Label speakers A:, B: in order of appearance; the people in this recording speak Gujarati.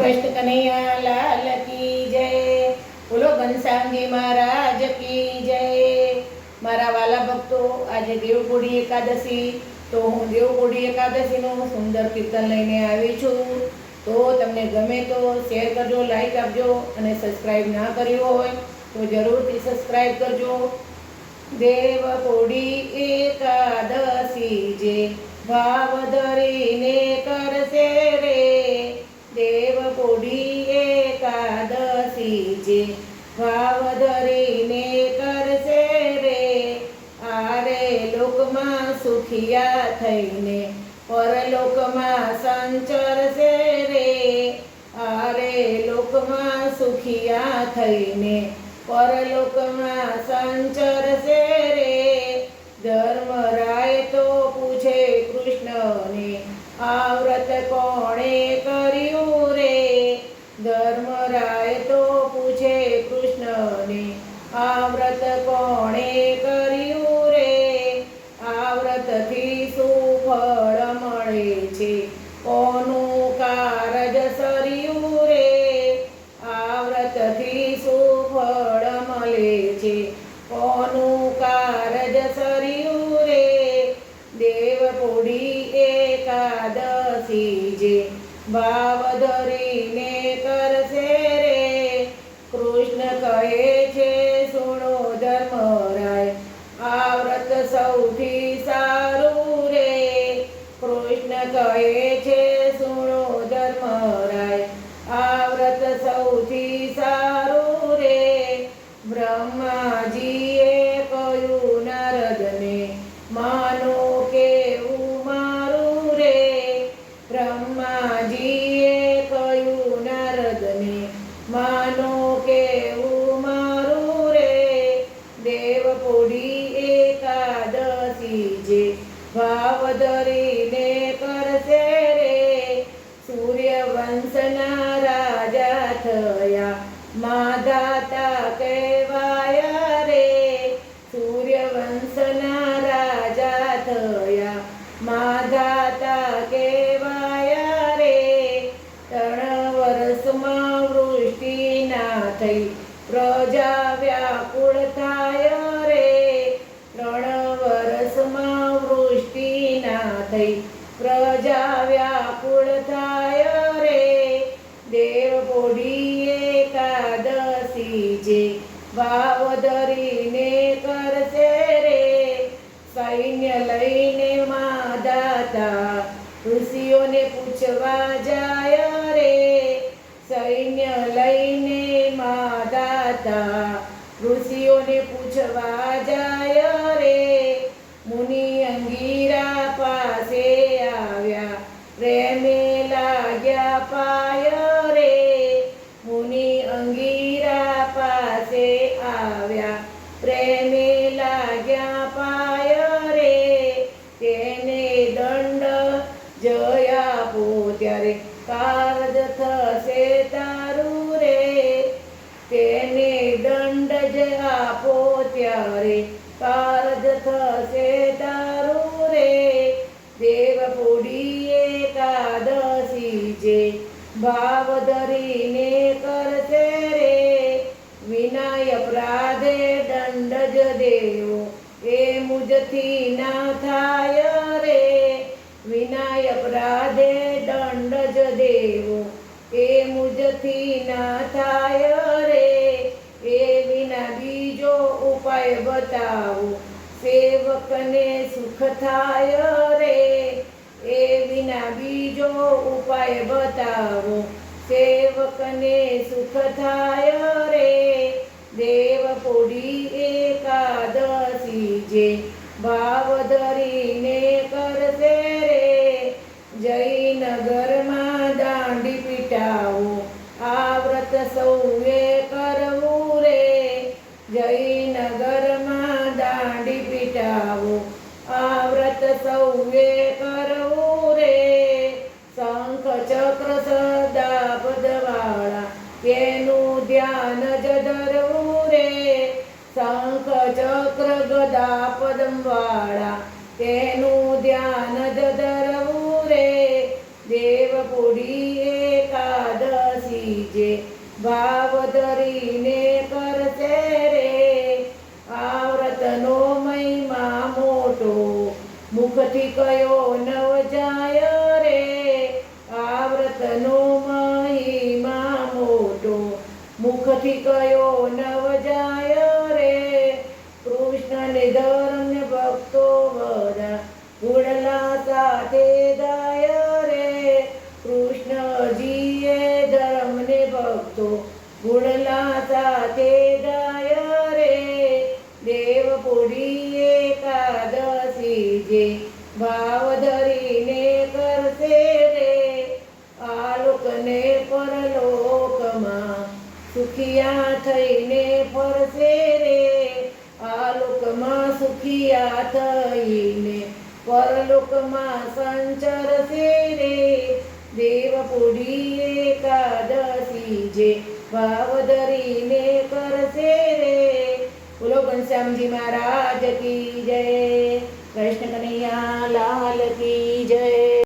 A: કૃષ્ણ કનૈયા લાલ કી જય। બોલો ઘનશ્યામજી મહારાજ કી જય। મારા વાલા ભક્તો, આજે દેવપોઢી એકાદશી, તો હું દેવપોઢી એકાદશીનું સુંદર કીર્તન લઈને આવી છું। તો તમને ગમે તો શેર કરજો, લાઈક આપજો, અને સબસ્ક્રાઈબ ના કર્યું હોય તો જરૂરથી સબસ્ક્રાઈબ કરજો। દેવપોઢી એકાદશી જે ભાવ ધરીને કરશે રે, દેવપોઢી એકાદશી જે ભાવ ધરીને કરશે રે, આરે લોકમાં સુખિયા થઈને પરલોકમાં સંચરશે રે, આરે લોકમાં સુખિયા થઈને પરલોકમાં સંચરશે રે। ધર્મરાય તો પૂછે કૃષ્ણને, આ વ્રત કોણે કર્યું રે, ધર્મરાય તો પૂછે કૃષ્ણને, આ વ્રત કોણે કર્યું રે, આ વ્રતથી શું ફળ મળે છે, કોનું કારજ સર્યું રે, આ વ્રતથી શું ફળ મળે છે, કોનું કારજ સર્યું રે, દેવપોઢી એકાદશી જે ભાવ ધરીને કરશે રે, કૃષ્ણ કહે છે સુણો ધર્મરાય, આ વ્રત સૌથી સારું રે, કૃષ્ણ કહે છે સુણો ધર્મરાય, આ વ્રત સૌથી સારું રે, બ્રહ્માજીએ કહ્યું નારદને, માનો કેવું મારું રે, બ્રહ્માજીએ કહ્યું નારદને, માનો કેવું મારું રે, દેવપોઢી એકાદશી જે ભાવ ધરીને કરશે રે, સૂર્યવંશના રાજા થયા માધાતા કહેવાયા રે, સૂર્યવંશના રાજા થયા માધાતા કહેવાયા રે, 3 વર્ષમાં વૃષ્ટિ ના થઈ પ્રજા વ્યાકુળ થાય રે, 3 વર્ષમાં વૃષ્ટિ ના થઈ પ્રજા વ્યાકુળ થાય રે, દેવપોઢી એકાદશી જે ભાવ ધરીને કરશે રે, સૈન્ય લઈને માધાતા ઋષિઓને પૂછવા જાય રે, સૈન્ય લઈને માધાતા ઋષિઓને પૂછવા જાય રે, મુનિ અંગીરા પાસે આવ્યા પ્રેમે લાગ્યા પાય રે, મુનિ અંગીરા પાસે આવ્યા પ્રેમે લાગ્યા પાય રે, તેને દંડ જય આપો ત્યારે કારજ થશે તારું રે, તેને દંડ જ આપો ત્યારે કારજ થશે તારું રે, દેવપોઢી એકાદશી જે ભાવ ધરીને કરશે રે, વિનાય અપરાધે દંડ જ દેવો એ મુજથી ના થાય રે, વિનાય અપરાધે દંડ જ દેવો એ મુજથી ના થાય રે, એ વિના બીજો ઉપાય બતાવો સેવકને સુખ થાય રે, એ વિના બીજો ઉપાય બતાવો સેવકને સુખ થાય રે, દેવપોઢી એકાદશી જે ભાવ ધરીને કરશે રે, જયનગરમાં દાંડી પીટાવો આ વ્રત સૌએ કરવું રે, જયનગરમાં દાંડી પીટાવો આ વ્રત સૌએ કરવું રે, શંખ ચક્ર સદા પદવાળા તેનું ધ્યાન જ ધરવું રે, શંખ ચક્ર ગદા પદમવાળા તેનું ધ્યાન જ ધરવું રે, દેવપોઢી એકાદશી જે ભાવ ધરીને કરશે રે આ વ્રતનો મહિમા મોટો મુખથી કયો નવ જાય રે આ વ્રતનો મહિમા મોટો મુખથી કયો નવ જાય રે કૃષ્ણને ધર્મને ભક્તો બધા ઘોડલા સાથે ગાય રે કૃષ્ણજીએ ધર્મને ભક્તો ઘોડલા સાથે ગાય રે દેવપુરી એકાદશી જે ભાવ ધરીને કરશે રે આલોકને પરલોકમાં સુખિયા થઈને ફરશે રે આલોકમાં સુખિયા થઈને પરલોકમાં સંચરશે રે દેવપુરી એકાદશી જે ભાવ ધરીને કરશે રે બોલો ઘનશ્યામજી મહારાજ કી જય કૃષ્ણ કનૈયા